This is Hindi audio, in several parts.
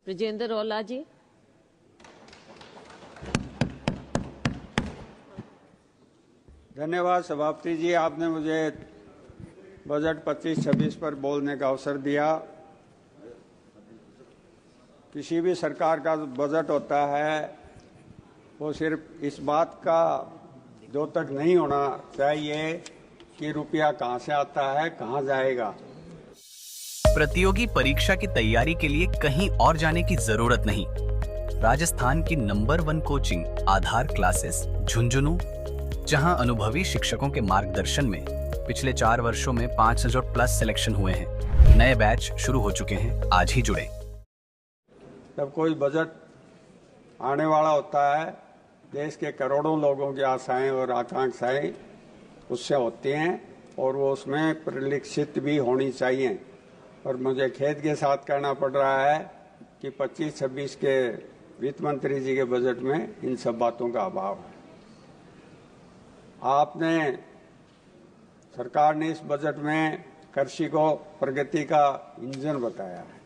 ब्रजेंद्र औला जी। धन्यवाद सभापति जी, आपने मुझे बजट 25-26 पर बोलने का अवसर दिया। किसी भी सरकार का बजट होता है वो सिर्फ इस बात का द्योतक नहीं होना चाहिए कि रुपया कहां से आता है, कहां जाएगा। प्रतियोगी परीक्षा की तैयारी के लिए कहीं और जाने की जरूरत नहीं। राजस्थान की नंबर 1 कोचिंग आधार क्लासेस झुंझुनू, जहां अनुभवी शिक्षकों के मार्गदर्शन में पिछले 4 वर्षों में 500 प्लस सिलेक्शन हुए हैं। नए बैच शुरू हो चुके हैं, आज ही जुड़े। जब कोई बजट आने वाला होता है, देश के करोड़ों लोगों की आशाएं और आकांक्षाएं उससे होती हैं और वो उसमें परिलक्षित भी होनी चाहिए। और मुझे खेद के साथ कहना पड़ रहा है कि 25-26 के वित्त मंत्री जी के बजट में इन सब बातों का अभाव है। आपने सरकार ने इस बजट में कृषि को प्रगति का इंजन बताया है,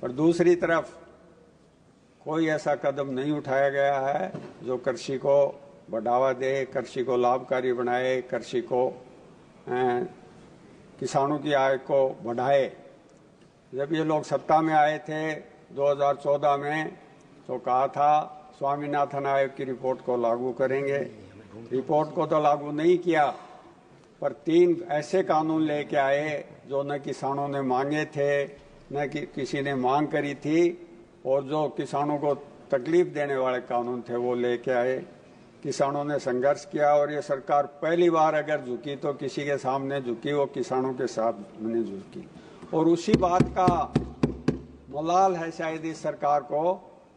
और दूसरी तरफ कोई ऐसा कदम नहीं उठाया गया है जो कृषि को बढ़ावा दे, कृषि को लाभकारी बनाए, कृषि को किसानों की आय को बढ़ाए। जब ये लोग सत्ता में आए थे 2014 में तो कहा था स्वामीनाथन आयोग की रिपोर्ट को लागू करेंगे। रिपोर्ट को तो लागू नहीं किया, पर 3 ऐसे कानून लेके आए जो न किसानों ने मांगे थे, न किसी ने मांग करी थी, और जो किसानों को तकलीफ देने वाले कानून थे वो लेके आए। किसानों ने संघर्ष किया और ये सरकार पहली बार अगर झुकी तो किसी के सामने झुकी, वो किसानों के साथ नहीं झुकी। और उसी बात का मलाल है शायद इस सरकार को,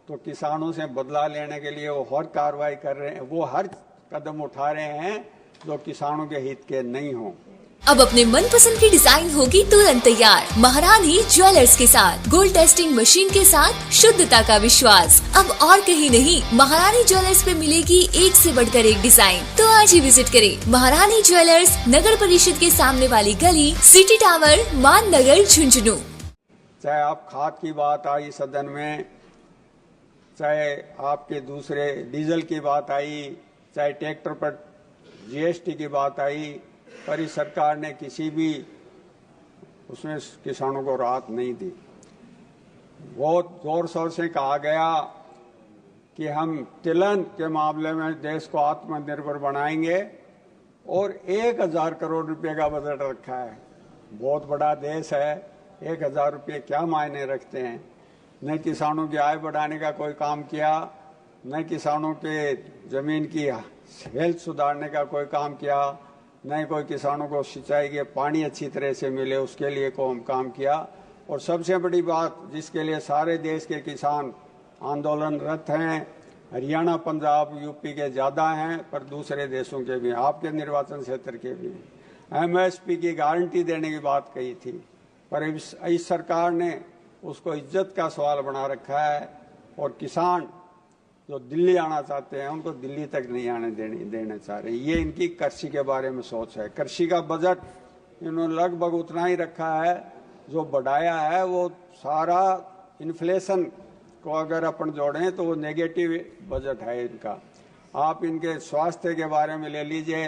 तो किसानों से बदला लेने के लिए वो हर कार्रवाई कर रहे हैं, वो हर कदम उठा रहे हैं जो किसानों के हित के नहीं हो। अब अपने मनपसंद की डिजाइन होगी तुरंत तैयार महारानी ज्वेलर्स के साथ। गोल्ड टेस्टिंग मशीन के साथ शुद्धता का विश्वास अब और कहीं नहीं, महारानी ज्वेलर्स पे मिलेगी एक से बढ़कर एक डिजाइन। तो आज ही विजिट करें महारानी ज्वेलर्स, नगर परिषद के सामने वाली गली, सिटी टावर, मान नगर, झुंझुनू। चाहे आप खाद की बात आई सदन में, चाहे आपके दूसरे डीजल की बात आई, चाहे ट्रैक्टर पर जीएसटी की बात आई, पर इस सरकार ने किसी भी उसमें किसानों को राहत नहीं दी। बहुत जोर शोर से कहा गया कि हम तिलहन के मामले में देश को आत्मनिर्भर बनाएंगे, और 1000 करोड़ रुपए का बजट रखा है। बहुत बड़ा देश है, 1000 रुपये क्या मायने रखते हैं। न किसानों की आय बढ़ाने का कोई काम किया, न किसानों के जमीन की हेल्थ सुधारने का कोई काम किया, न कोई किसानों को सिंचाई के पानी अच्छी तरह से मिले उसके लिए कोई काम किया। और सबसे बड़ी बात जिसके लिए सारे देश के किसान आंदोलनरत हैं, हरियाणा, पंजाब, यूपी के ज़्यादा हैं, पर दूसरे देशों के भी, आपके निर्वाचन क्षेत्र के भी, एमएसपी की गारंटी देने की बात कही थी, पर इस सरकार ने उसको इज्जत का सवाल बना रखा है। और किसान जो दिल्ली आना चाहते हैं उनको दिल्ली तक नहीं आने देने चाह रहे। ये इनकी कृषि के बारे में सोच है। कृषि का बजट इन्होंने लगभग उतना ही रखा है, जो बढ़ाया है वो सारा इन्फ्लेशन को अगर अपन जोड़ें तो वो नेगेटिव बजट है इनका। आप इनके स्वास्थ्य के बारे में ले लीजिए,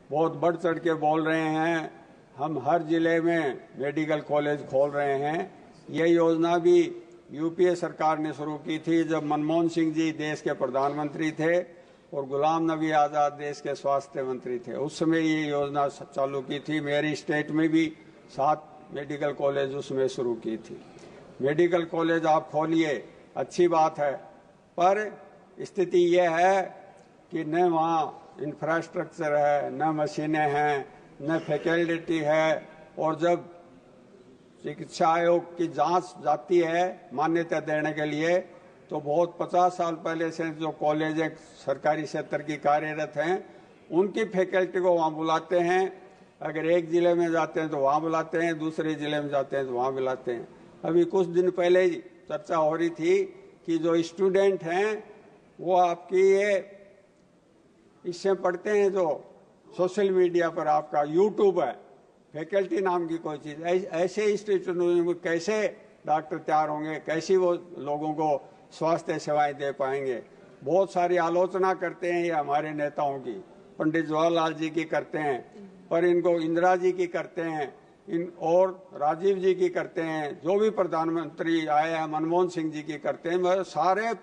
बहुत बढ़ चढ़ के बोल रहे हैं हम हर जिले में मेडिकल कॉलेज खोल रहे हैं। ये योजना भी यूपीए सरकार ने शुरू की थी जब मनमोहन सिंह जी देश के प्रधानमंत्री थे और गुलाम नबी आज़ाद देश के स्वास्थ्य मंत्री थे। उस समय ये योजना चालू की थी। मेरी स्टेट में भी 7 मेडिकल कॉलेज उसमें शुरू की थी। मेडिकल कॉलेज आप खोलिए, अच्छी बात है, पर स्थिति ये है कि न वहाँ इंफ्रास्ट्रक्चर है, न मशीनें हैं, न फैकल्टी है। और जब चिकित्सा आयोग की जांच जाती है मान्यता देने के लिए, तो बहुत 50 साल पहले से जो कॉलेज सरकारी क्षेत्र की कार्यरत हैं उनकी फैकल्टी को वहाँ बुलाते हैं। अगर एक जिले में जाते हैं तो वहाँ बुलाते हैं, दूसरे जिले में जाते हैं तो वहाँ बुलाते हैं। अभी कुछ दिन पहले ही चर्चा हो रही थी कि जो स्टूडेंट हैं वो आपकी ये इससे पढ़ते हैं, जो सोशल मीडिया पर आपका यूट्यूब है, फैकल्टी नाम की कोई चीज, ऐसे इंस्टीट्यूट में कैसे डॉक्टर तैयार होंगे, कैसी वो लोगों को स्वास्थ्य सेवाएं दे पाएंगे। बहुत सारी आलोचना करते हैं ये हमारे नेताओं की, पंडित जवाहरलाल जी की करते हैं, पर इनको इंदिरा जी की करते हैं, इन और राजीव जी की करते हैं, जो भी प्रधानमंत्री आए हैं मनमोहन सिंह जी की करते हैं। मगर सारे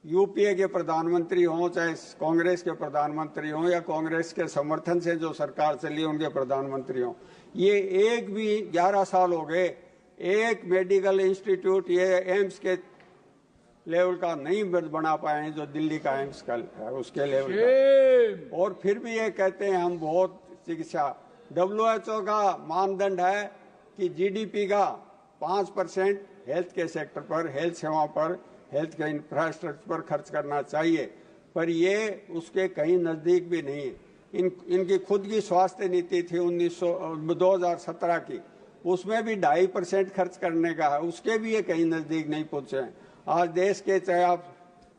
यूपीए के प्रधानमंत्री हों, चाहे कांग्रेस के प्रधानमंत्री हों या कांग्रेस के समर्थन से जो सरकार चली उनके प्रधानमंत्री हों, ये एक भी 11 साल हो गए एक मेडिकल इंस्टीट्यूट ये एम्स के लेवल का नहीं बना पाए हैं जो दिल्ली का एम्स का है उसके लेवल का। और फिर भी ये कहते हैं हम बहुत चिकित्सा। WHO का मानदंड है कि GDP का 5% हेल्थ के सेक्टर पर, हेल्थ सेवाओं पर, हेल्थ के इंफ्रास्ट्रक्चर पर खर्च करना चाहिए, पर ये उसके कहीं नजदीक भी नहीं है। इनकी खुद की स्वास्थ्य नीति थी 2017 की, उसमें भी 2.5% खर्च करने का है, उसके भी ये कहीं नजदीक नहीं पहुंचे हैं। आज देश के चाहे आप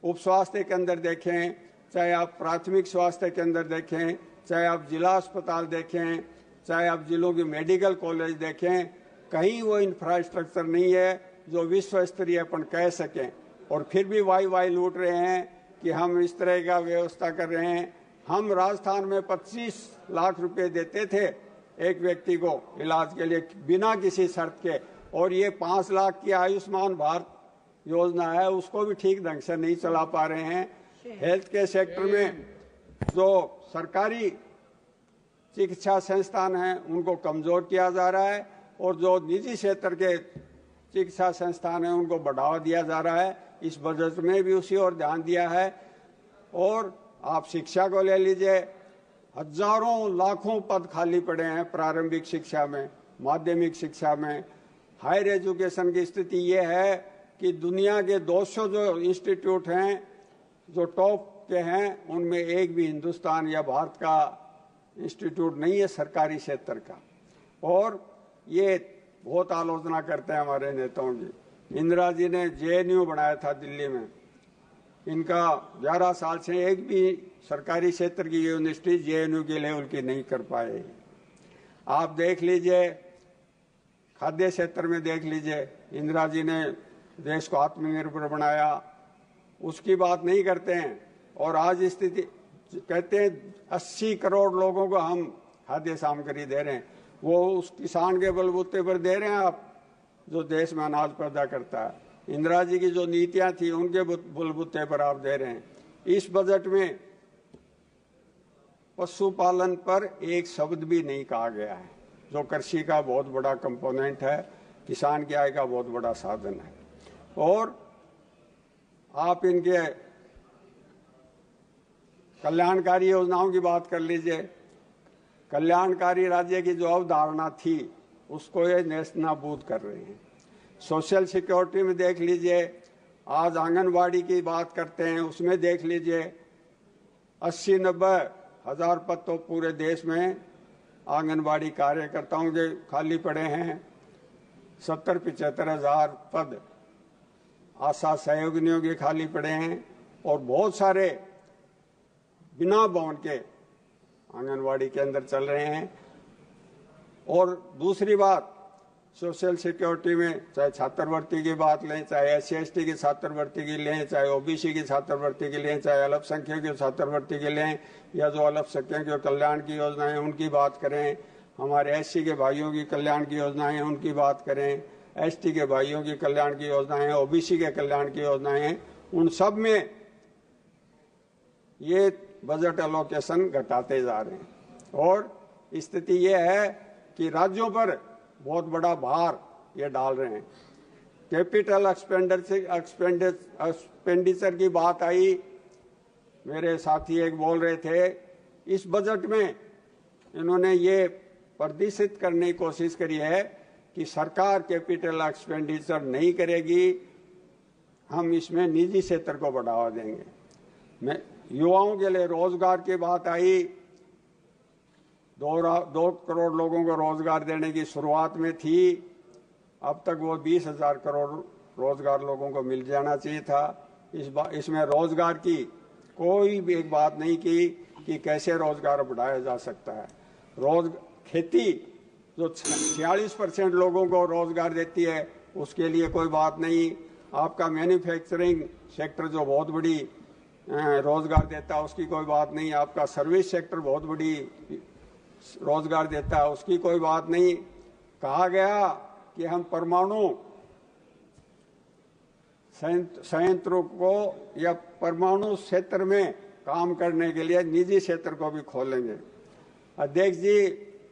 उप स्वास्थ्य के अंदर देखें, चाहे आप प्राथमिक स्वास्थ्य के अंदर देखें, चाहे आप जिला अस्पताल देखें, चाहे आप जिलों के मेडिकल कॉलेज देखें, कहीं वो इंफ्रास्ट्रक्चर नहीं है जो विश्व स्तरीय अपन कह सकें। और फिर भी वाई लूट रहे हैं कि हम इस तरह का व्यवस्था कर रहे हैं। हम राजस्थान में 25 लाख रुपए देते थे एक व्यक्ति को इलाज के लिए बिना किसी शर्त के, और ये 5 लाख की आयुष्मान भारत योजना है उसको भी ठीक ढंग से नहीं चला पा रहे हैं। हेल्थ के सेक्टर में जो सरकारी चिकित्सा संस्थान हैं उनको कमजोर किया जा रहा है, और जो निजी क्षेत्र के चिकित्सा संस्थान हैं उनको बढ़ावा दिया जा रहा है। इस बजट में भी उसी ओर ध्यान दिया है। और आप शिक्षा को ले लीजिए, हजारों लाखों पद खाली पड़े हैं प्रारंभिक शिक्षा में, माध्यमिक शिक्षा में। हायर एजुकेशन की स्थिति ये है कि दुनिया के 200 जो इंस्टीट्यूट हैं जो टॉप के हैं उनमें एक भी हिंदुस्तान या भारत का इंस्टीट्यूट नहीं है सरकारी क्षेत्र का। और ये बहुत आलोचना करते हैं हमारे नेताओं की। इंदिरा जी ने JNU बनाया था दिल्ली में, इनका 11 साल से एक भी सरकारी क्षेत्र की यूनिवर्सिटी JNU के लेवल की नहीं कर पाए। आप देख लीजिए, खाद्य क्षेत्र में देख लीजिए, इंदिरा जी ने देश को आत्मनिर्भर बनाया, उसकी बात नहीं करते हैं। और आज स्थिति कहते हैं 80 करोड़ लोगों को हम खाद्य सामग्री दे रहे हैं, वो उस किसान के बलबूते पर दे रहे हैं आप जो देश में अनाज पैदा करता है। इंदिरा जी की जो नीतियां थी उनके बलबूते पर आप दे रहे हैं। इस बजट में पशुपालन पर एक शब्द भी नहीं कहा गया है, जो कृषि का बहुत बड़ा कंपोनेंट है, किसान की आय का बहुत बड़ा साधन है। और आप इनके कल्याणकारी योजनाओं की बात कर लीजिए। कल्याणकारी राज्य की जो अवधारणा थी उसको ये नेस्तनाबूद कर रहे हैं। सोशल सिक्योरिटी में देख लीजिए, आज आंगनवाड़ी की बात करते हैं, उसमें देख लीजिए 80-90 हजार पद तो पूरे देश में आंगनवाड़ी कार्यकर्ताओं के खाली पड़े हैं। 70-75 हजार पद आशा सहयोगिनियों के खाली पड़े हैं, और बहुत सारे बिना भवन के आंगनवाड़ी के अंदर चल रहे हैं। और दूसरी बात, सोशल सिक्योरिटी में चाहे छात्रवृत्ति की बात लें, चाहे SC/ST की छात्रवृत्ति की लें, चाहे OBC की छात्रवृत्ति की लें, चाहे अल्पसंख्यकों की छात्रवृत्ति की लें, या जो अल्पसंख्यकों के कल्याण की योजनाएं उनकी बात करें, हमारे SC के भाइयों की कल्याण की योजनाएं उनकी बात करें, ST के भाइयों की कल्याण की योजनाएं, OBC के कल्याण की योजनाएं, उन सब में ये बजट एलोकेशन घटाते जा रहे हैं। और स्थिति ये है कि राज्यों पर बहुत बड़ा भार ये डाल रहे हैं। कैपिटल एक्सपेंडिचर की बात आई, मेरे साथी एक बोल रहे थे, इस बजट में इन्होंने ये प्रदर्शित करने की कोशिश करी है कि सरकार कैपिटल एक्सपेंडिचर नहीं करेगी, हम इसमें निजी क्षेत्र को बढ़ावा देंगे। मैं युवाओं के लिए रोजगार की बात आई, 2 करोड़ लोगों को रोजगार देने की शुरुआत में थी, अब तक वो 20,000 करोड़ रोजगार लोगों को मिल जाना चाहिए था। इसमें रोजगार की कोई भी एक बात नहीं की कि कैसे रोजगार बढ़ाया जा सकता है। खेती जो 46% लोगों को रोजगार देती है, उसके लिए कोई बात नहीं। आपका मैन्युफैक्चरिंग सेक्टर जो बहुत बड़ी रोजगार देता है उसकी कोई बात नहीं। आपका सर्विस सेक्टर बहुत बड़ी रोजगार देता है उसकी कोई बात नहीं। कहा गया कि हम परमाणु संयंत्रों को या परमाणु क्षेत्र में काम करने के लिए निजी क्षेत्र को भी खोलेंगे। अध्यक्ष जी,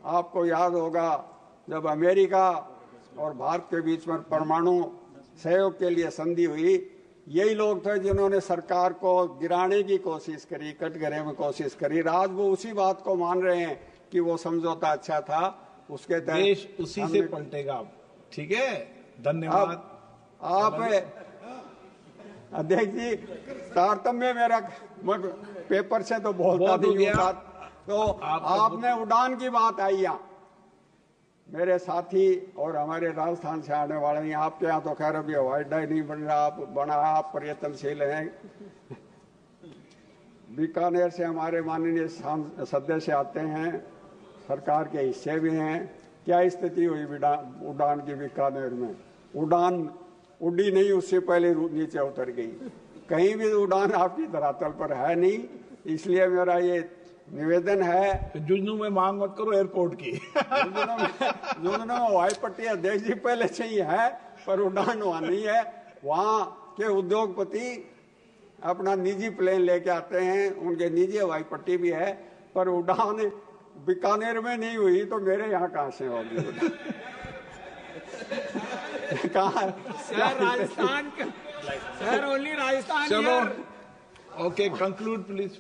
आपको याद होगा जब अमेरिका और भारत के बीच में परमाणु सहयोग के लिए संधि हुई, यही लोग थे जिन्होंने सरकार को गिराने की कोशिश करी, कटघरे में कोशिश करी। आज वो उसी बात को मान रहे हैं कि वो समझौता अच्छा था। उसके तहत देश उसी से पलटेगा। ठीक है, धन्यवाद। आप अध्यक्ष जी, तारतम्य मेरा पेपर से तो बोलता नहीं हूँ, तो आपने उड़ान की बात आई यहाँ, मेरे साथी और हमारे राजस्थान से आने वाले हैं। आपके यहाँ तो खैर अभी हवाई अड्डा ही नहीं बन रहा, आप बना, आप प्रयत्नशील हैं। बीकानेर से हमारे माननीय सदस्य आते हैं, सरकार के हिस्से भी हैं। क्या स्थिति हुई उड़ान की बीकानेर में? उड़ान उड़ी नहीं, उससे पहले नीचे उतर गई। कहीं भी उड़ान आपकी धरातल पर है नहीं। इसलिए मेरा ये निवेदन है, झुंझुनू में मांग मत करो एयरपोर्ट की। झुंझुनू में हवाई पट्टी अध्यक्ष जी पहले से ही है, पर उड़ान वहां नहीं है। वहां के उद्योगपति अपना निजी प्लेन लेके आते हैं, उनके निजी हवाई पट्टी भी है, पर उड़ान बीकानेर में नहीं हुई तो मेरे यहाँ कहाँ से होगी? कहाँ? राजस्थान का सर, ओनली राजस्थान। चलो, ओके, कंक्लूड प्लीज।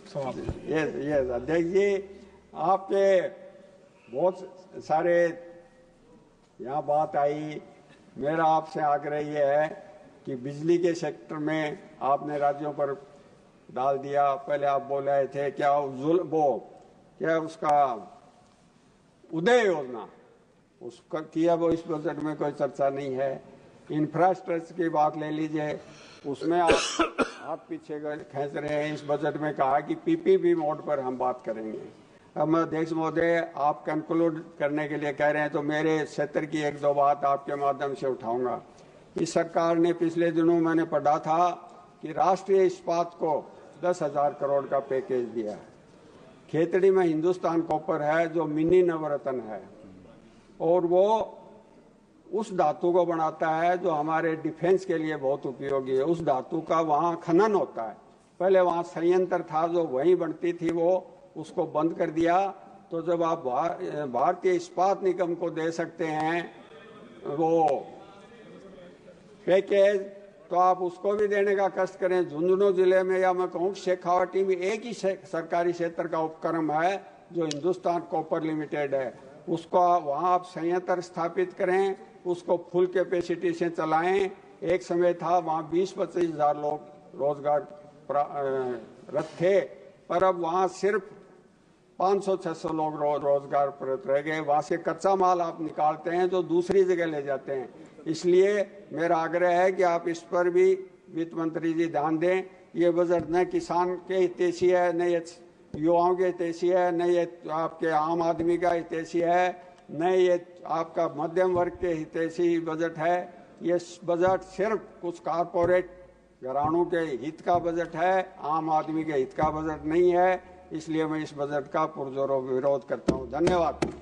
यस अध्यक्ष जी, आपके बहुत सारे यहाँ बात आई। मेरा आपसे आग्रह ये है कि बिजली के सेक्टर में आपने राज्यों पर डाल दिया। पहले आप बोल रहे थे क्या उसका उदय योजना उसका किया, वो इस बजट में कोई चर्चा नहीं है। इंफ्रास्ट्रक्चर की बात ले लीजिए, उसमें आप पीछे खींच रहे हैं। इस बजट में कहा कि पीपीपी मोड पर हम बात करेंगे। अब मैं अध्यक्ष महोदय, आप कंक्लूड करने के लिए कह रहे हैं तो मेरे क्षेत्र की एक दो बात आपके माध्यम से उठाऊंगा। इस सरकार ने पिछले दिनों मैंने पढ़ा था कि राष्ट्रीय इस्पात को 10,000 करोड़ का पैकेज दिया है। खेतड़ी में हिंदुस्तान कॉपर है जो मिनी नवरत्न है, और वो उस धातु को बनाता है जो हमारे डिफेंस के लिए बहुत उपयोगी है। उस धातु का वहाँ खनन होता है। पहले वहाँ संयंत्र था जो वहीं बनती थी, वो उसको बंद कर दिया। तो जब आप भारतीय इस्पात निगम को दे सकते हैं वो पैकेज, तो आप उसको भी देने का कष्ट करें। झुंझुनू जिले में या मैं कहूँ शेखावाटी में एक ही सरकारी क्षेत्र का उपक्रम है जो हिंदुस्तान कॉपर लिमिटेड है। उसको वहाँ आप संयंत्र स्थापित करें, उसको फुल कैपेसिटी से चलाएं। एक समय था वहाँ 20-25 हजार लोग रोजगार रत थे, पर अब वहाँ सिर्फ 500-600 लोग रोजगार परत रह गए। वहाँ से कच्चा माल आप निकालते हैं जो दूसरी जगह ले जाते हैं। इसलिए मेरा आग्रह है कि आप इस पर भी वित्त मंत्री जी ध्यान दें। ये बजट न किसान के हितैषी है, न ये युवाओं के हितैषी है, न ये आपके आम आदमी का हितैषी है, न ये आपका मध्यम वर्ग के हितैषी बजट है। ये बजट सिर्फ कुछ कारपोरेट घरानों के हित का बजट है, आम आदमी के हित का बजट नहीं है। इसलिए मैं इस बजट का पुरजोर विरोध करता हूँ। धन्यवाद।